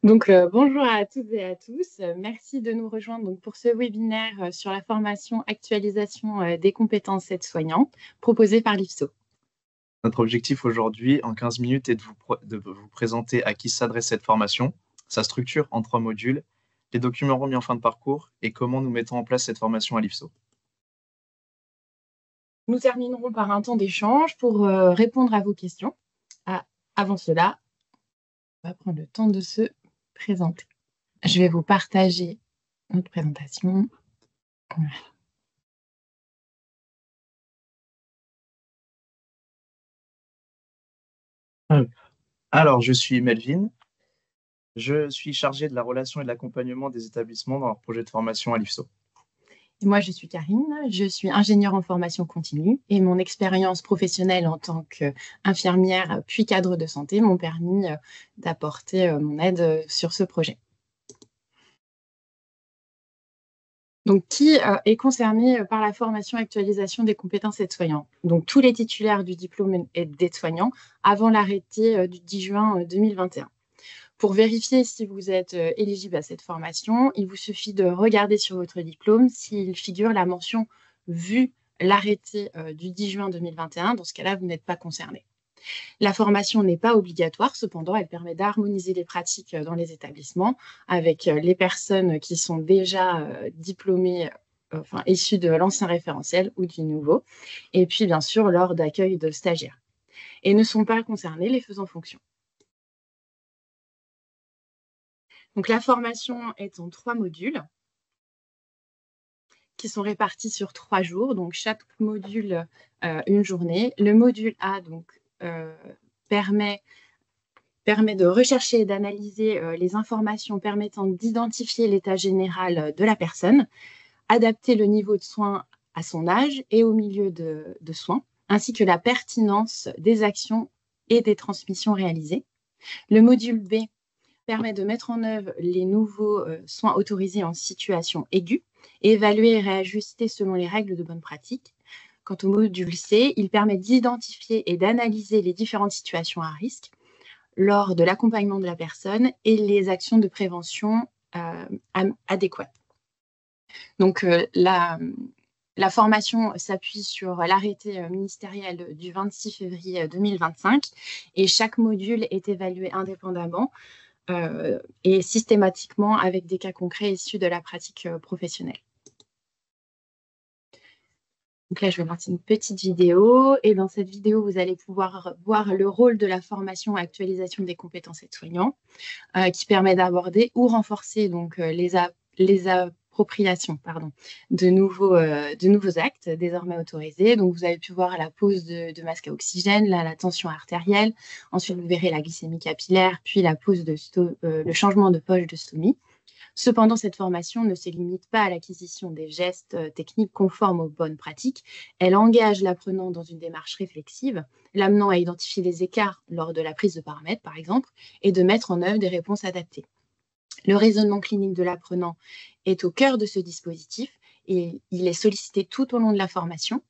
Bonjour à toutes et à tous. Merci de nous rejoindre pour ce webinaire sur la formation actualisation des compétences aides-soignants proposé par l'IFSO. Notre objectif aujourd'hui, en 15 minutes, est de vous présenter à qui s'adresse cette formation, sa structure en 3 modules, les documents remis en fin de parcours et comment nous mettons en place cette formation à l'IFSO. Nous terminerons par un temps d'échange pour répondre à vos questions. Avant cela, on va prendre le temps de se présenter. Je vais vous partager notre présentation. Alors, je suis Melvin. Je suis chargé de la relation et de l'accompagnement des établissements dans leur projet de formation à l'IFSO. Et moi, je suis Karine, je suis ingénieure en formation continue et mon expérience professionnelle en tant qu'infirmière puis cadre de santé m'ont permis d'apporter mon aide sur ce projet. Donc, qui est concerné par la formation actualisation des compétences aides-soignants? Donc, tous les titulaires du diplôme d'aide-soignant avant l'arrêté du 10 juin 2021. Pour vérifier si vous êtes éligible à cette formation, il vous suffit de regarder sur votre diplôme s'il figure la mention « Vu l'arrêté du 10 juin 2021 ». Dans ce cas-là, vous n'êtes pas concerné. La formation n'est pas obligatoire, cependant, elle permet d'harmoniser les pratiques dans les établissements avec les personnes qui sont déjà diplômées, issues de l'ancien référentiel ou du nouveau, et puis bien sûr lors d'accueil de stagiaires. Et ne sont pas concernés les faisant fonction. Donc la formation est en 3 modules qui sont répartis sur 3 jours. Donc chaque module, une journée. Le module A permet de rechercher et d'analyser les informations permettant d'identifier l'état général de la personne, adapter le niveau de soins à son âge et au milieu de soins, ainsi que la pertinence des actions et des transmissions réalisées. Le module B permet de mettre en œuvre les nouveaux soins autorisés en situation aiguë et évaluer et réajuster selon les règles de bonne pratique. Quant au module C, il permet d'identifier et d'analyser les différentes situations à risque lors de l'accompagnement de la personne et les actions de prévention adéquates. Donc, la formation s'appuie sur l'arrêté ministériel du 26 février 2025 et chaque module est évalué indépendamment et systématiquement avec des cas concrets issus de la pratique professionnelle. Donc là, je vais lancer une petite vidéo et dans cette vidéo, vous allez pouvoir voir le rôle de la formation actualisation des compétences aides-soignants qui permet d'aborder ou renforcer les appropriations de nouveaux actes désormais autorisés. Donc, vous avez pu voir la pose de masque à oxygène, la tension artérielle. Ensuite, vous verrez la glycémie capillaire, puis le changement de poche de stomie. Cependant, cette formation ne se limite pas à l'acquisition des gestes techniques conformes aux bonnes pratiques. Elle engage l'apprenant dans une démarche réflexive, l'amenant à identifier les écarts lors de la prise de paramètres, par exemple, et de mettre en œuvre des réponses adaptées. Le raisonnement clinique de l'apprenant est au cœur de ce dispositif et il est sollicité tout au long de la formation,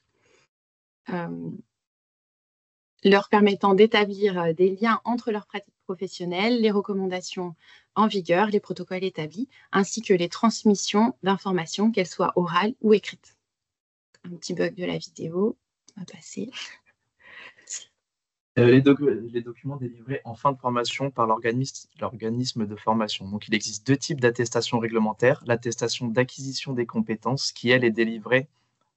leur permettant d'établir des liens entre leurs pratiques professionnelles, les recommandations en vigueur, les protocoles établis, ainsi que les transmissions d'informations, qu'elles soient orales ou écrites. Un petit bug de la vidéo, on va passer. Les documents délivrés en fin de formation par l'organisme de formation. Donc, il existe 2 types d'attestation réglementaire. L'attestation d'acquisition des compétences, qui, elle, est délivrée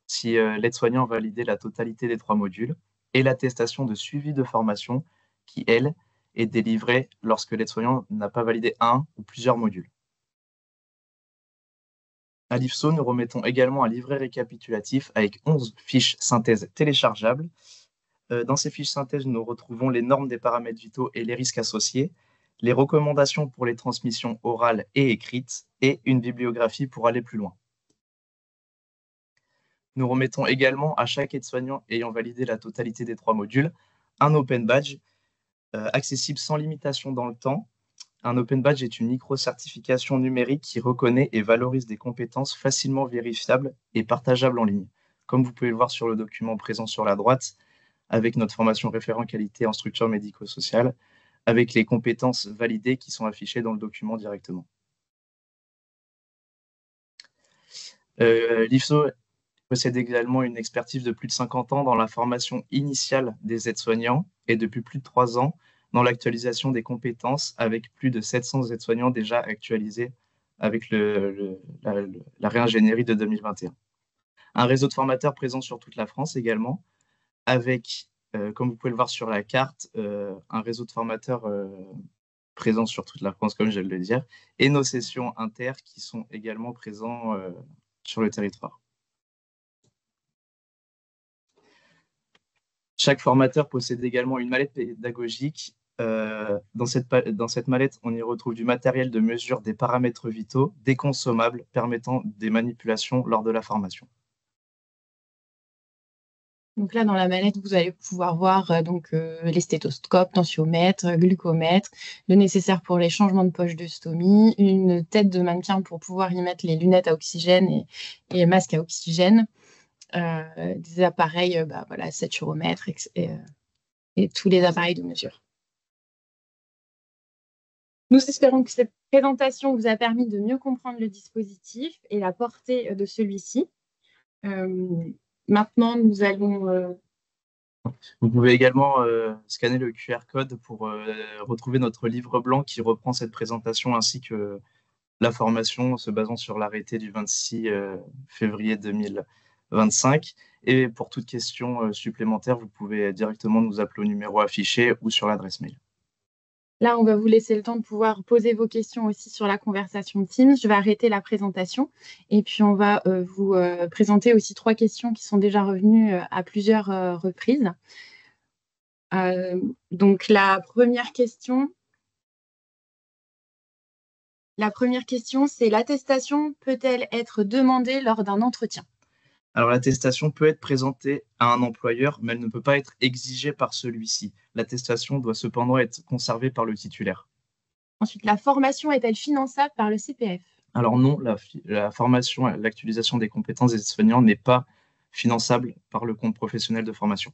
si l'aide-soignant a validé la totalité des 3 modules, et l'attestation de suivi de formation, qui, elle, est délivrée lorsque l'aide-soignant n'a pas validé un ou plusieurs modules. À l'IFSO, nous remettons également un livret récapitulatif avec 11 fiches synthèse téléchargeables. Dans ces fiches synthèse, nous retrouvons les normes des paramètres vitaux et les risques associés, les recommandations pour les transmissions orales et écrites, et une bibliographie pour aller plus loin. Nous remettons également à chaque aide-soignant ayant validé la totalité des 3 modules un Open Badge accessible sans limitation dans le temps. Un Open Badge est une micro-certification numérique qui reconnaît et valorise des compétences facilement vérifiables et partageables en ligne. Comme vous pouvez le voir sur le document présent sur la droite, avec notre formation référent qualité en structure médico-sociale, avec les compétences validées qui sont affichées dans le document directement. L'IFSO possède également une expertise de plus de 50 ans dans la formation initiale des aides-soignants et depuis plus de 3 ans dans l'actualisation des compétences avec plus de 700 aides-soignants déjà actualisés avec la réingénierie de 2021. Un réseau de formateurs présent sur toute la France également, avec, comme vous pouvez le voir sur la carte, un réseau de formateurs présent sur toute la France, comme je viens de le dire, et nos sessions inter qui sont également présents sur le territoire. Chaque formateur possède également une mallette pédagogique. Dans cette mallette, on y retrouve du matériel de mesure des paramètres vitaux, des consommables permettant des manipulations lors de la formation. Donc là, dans la mallette, vous allez pouvoir voir les stéthoscopes, tensiomètre, glucomètre, le nécessaire pour les changements de poche de stomie, une tête de mannequin pour pouvoir y mettre les lunettes à oxygène et masques à oxygène, des appareils, saturomètre et tous les appareils de mesure. Nous espérons que cette présentation vous a permis de mieux comprendre le dispositif et la portée de celui-ci. Maintenant, nous allons... Vous pouvez également scanner le QR code pour retrouver notre livre blanc qui reprend cette présentation ainsi que la formation se basant sur l'arrêté du 26 février 2025. Et pour toute question supplémentaire, vous pouvez directement nous appeler au numéro affiché ou sur l'adresse mail. Là, on va vous laisser le temps de pouvoir poser vos questions aussi sur la conversation Teams. Je vais arrêter la présentation et puis on va vous présenter aussi 3 questions qui sont déjà revenues à plusieurs reprises. Donc, la première question, c'est l'attestation peut-elle être demandée lors d'un entretien? Alors, l'attestation peut être présentée à un employeur, mais elle ne peut pas être exigée par celui-ci. L'attestation doit cependant être conservée par le titulaire. Ensuite, la formation est-elle finançable par le CPF? Alors non, la formation, l'actualisation des compétences des soignants n'est pas finançable par le compte professionnel de formation.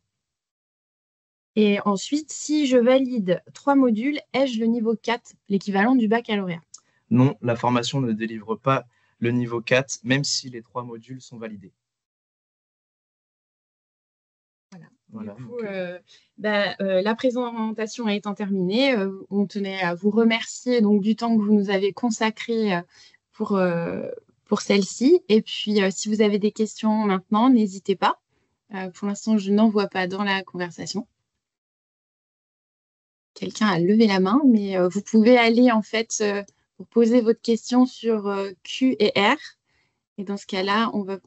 Et ensuite, si je valide 3 modules, ai-je le niveau 4, l'équivalent du baccalauréat? Non, la formation ne délivre pas le niveau 4, même si les 3 modules sont validés. Voilà. Du coup, la présentation étant terminée, on tenait à vous remercier donc, du temps que vous nous avez consacré pour celle-ci. Et puis, si vous avez des questions maintenant, n'hésitez pas. Pour l'instant, je n'en vois pas dans la conversation. Quelqu'un a levé la main, mais vous pouvez aller en fait pour poser votre question sur Q et R. Et dans ce cas-là, vous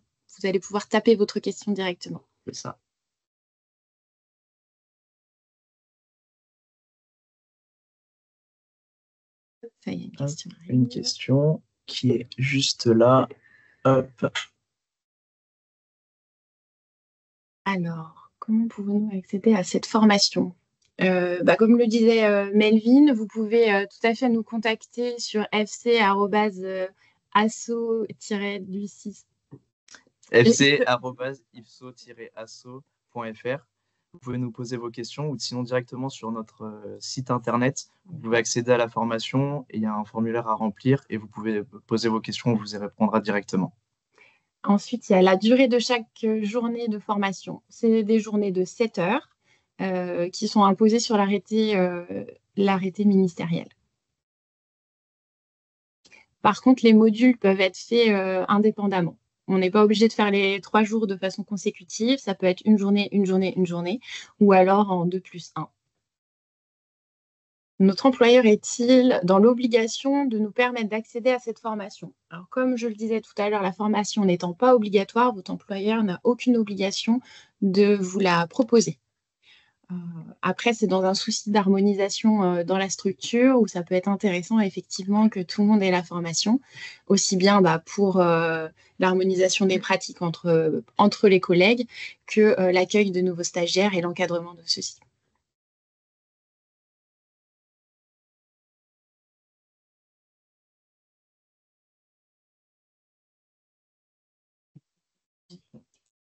allez pouvoir taper votre question directement. C'est ça. Ça y est, une question qui est juste là. Hop. Alors, comment pouvons-nous accéder à cette formation? Comme le disait Melvin, vous pouvez tout à fait nous contacter sur fc@ifso-asso.fr. Vous pouvez nous poser vos questions ou sinon directement sur notre site internet. Vous pouvez accéder à la formation et il y a un formulaire à remplir et vous pouvez poser vos questions, on vous y répondra directement. Ensuite, il y a la durée de chaque journée de formation. C'est des journées de 7 heures qui sont imposées sur l'arrêté ministériel. Par contre, les modules peuvent être faits indépendamment. On n'est pas obligé de faire les 3 jours de façon consécutive. Ça peut être une journée, une journée, une journée, ou alors en 2+1. Notre employeur est-il dans l'obligation de nous permettre d'accéder à cette formation? Alors, comme je le disais tout à l'heure, la formation n'étant pas obligatoire, votre employeur n'a aucune obligation de vous la proposer. Après, c'est dans un souci d'harmonisation dans la structure où ça peut être intéressant effectivement que tout le monde ait la formation, aussi bien pour l'harmonisation des pratiques entre les collègues que l'accueil de nouveaux stagiaires et l'encadrement de ceux-ci.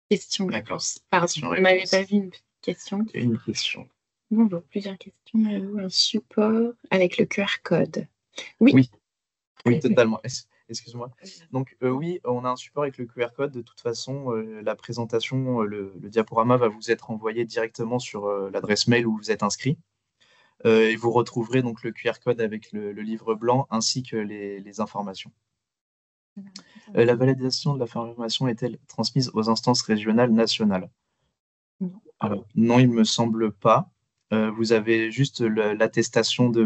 Question. D'accord. Pardon, vous n'avez pas vu une question? Une question. Bonjour, plusieurs questions. Avez-vous un support avec le QR code? Oui. Oui, oui, totalement. Excuse-moi. Donc, oui, on a un support avec le QR code. De toute façon, la présentation, le diaporama va vous être envoyé directement sur l'adresse mail où vous êtes inscrit. Et vous retrouverez donc le QR code avec le livre blanc ainsi que les informations. La validation de la formation est-elle transmise aux instances régionales, nationales? Non. Alors, non, il me semble pas. Vous avez juste l'attestation de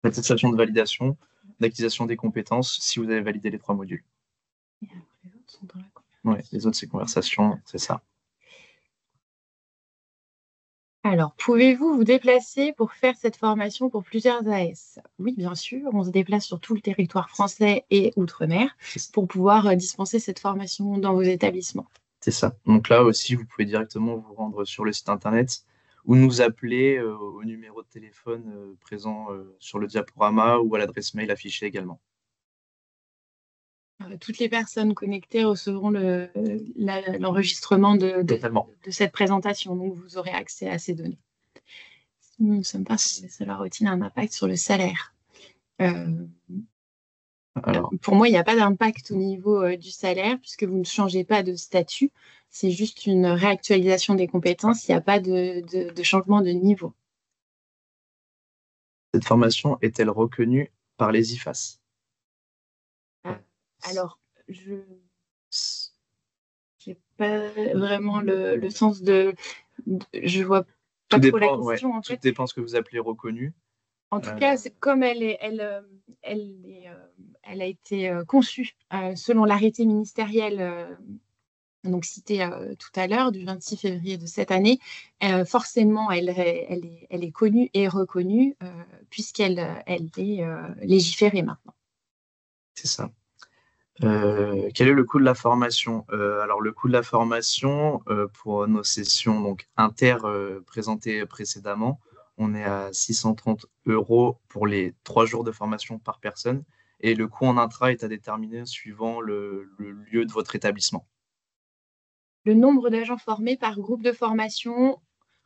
l'attestation de validation, d'acquisition des compétences si vous avez validé les 3 modules. Et après, les autres sont dans la Ouais, les autres, c'est conversation, c'est ça. Alors, pouvez-vous vous déplacer pour faire cette formation pour plusieurs AS? Oui, bien sûr. On se déplace sur tout le territoire français et outre-mer pour pouvoir dispenser cette formation dans vos établissements. C'est ça. Donc là aussi, vous pouvez directement vous rendre sur le site internet ou nous appeler au numéro de téléphone présent sur le diaporama ou à l'adresse mail affichée également. Toutes les personnes connectées recevront l'enregistrement de cette présentation, donc vous aurez accès à ces données. Nous ne sommes pas sur la routine un impact sur le salaire. Alors, pour moi, il n'y a pas d'impact au niveau du salaire puisque vous ne changez pas de statut. C'est juste une réactualisation des compétences. Il n'y a pas de changement de niveau. Cette formation est-elle reconnue par les IFAS? Alors, je n'ai pas vraiment le sens de... Je vois pas trop la question, en fait. Tout dépend ce que vous appelez reconnu. En tout cas, comme elle a été conçue selon l'arrêté ministériel donc cité tout à l'heure, du 26 février de cette année, forcément, elle est connue et reconnue puisqu'elle est légiférée maintenant. C'est ça. Quel est le coût de la formation? Alors, le coût de la formation pour nos sessions donc inter présentées précédemment, on est à 630 € pour les 3 jours de formation par personne. Et le coût en intra est à déterminer suivant le lieu de votre établissement. Le nombre d'agents formés par groupe de formation,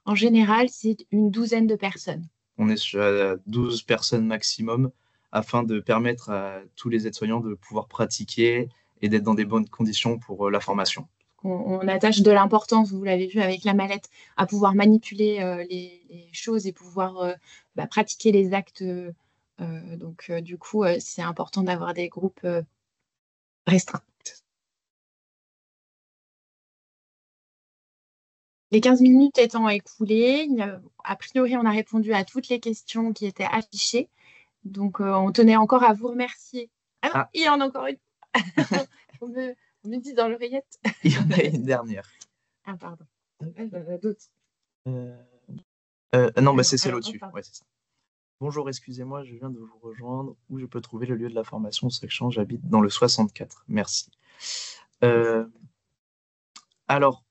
en général, c'est une douzaine de personnes. On est sur 12 personnes maximum afin de permettre à tous les aides-soignants de pouvoir pratiquer et d'être dans des bonnes conditions pour la formation. On attache de l'importance, vous l'avez vu avec la mallette, à pouvoir manipuler les choses et pouvoir pratiquer les actes. Donc, du coup, c'est important d'avoir des groupes restreints. Les 15 minutes étant écoulées, a priori, on a répondu à toutes les questions qui étaient affichées. Donc, on tenait encore à vous remercier. Ah non, il y en a encore une. on me dit dans l'oreillette. Il y en a une dernière. Ah, pardon. Il y en a d'autres. Non, c'est celle au-dessus. Ouais, c'est ça. Bonjour, excusez-moi, je viens de vous rejoindre. Où je peux trouver le lieu de la formation, sachant j'habite dans le 64. Merci. Alors,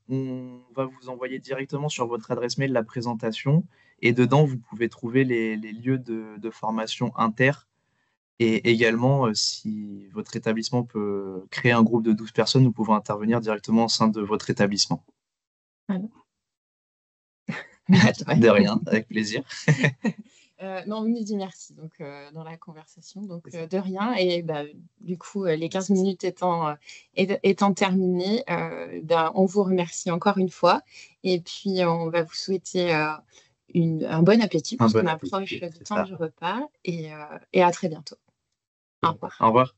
on va vous envoyer directement sur votre adresse mail la présentation et dedans, vous pouvez trouver les lieux de formation inter et également, si votre établissement peut créer un groupe de 12 personnes, nous pouvons intervenir directement au sein de votre établissement. Voilà. De rien, avec plaisir. Non, on nous dit merci donc, dans la conversation, donc de rien. Et du coup, les 15 minutes étant terminées, on vous remercie encore une fois. Et puis, on va vous souhaiter un bon appétit puisqu'on approche du temps du repas. Et à très bientôt. Au revoir. Au revoir.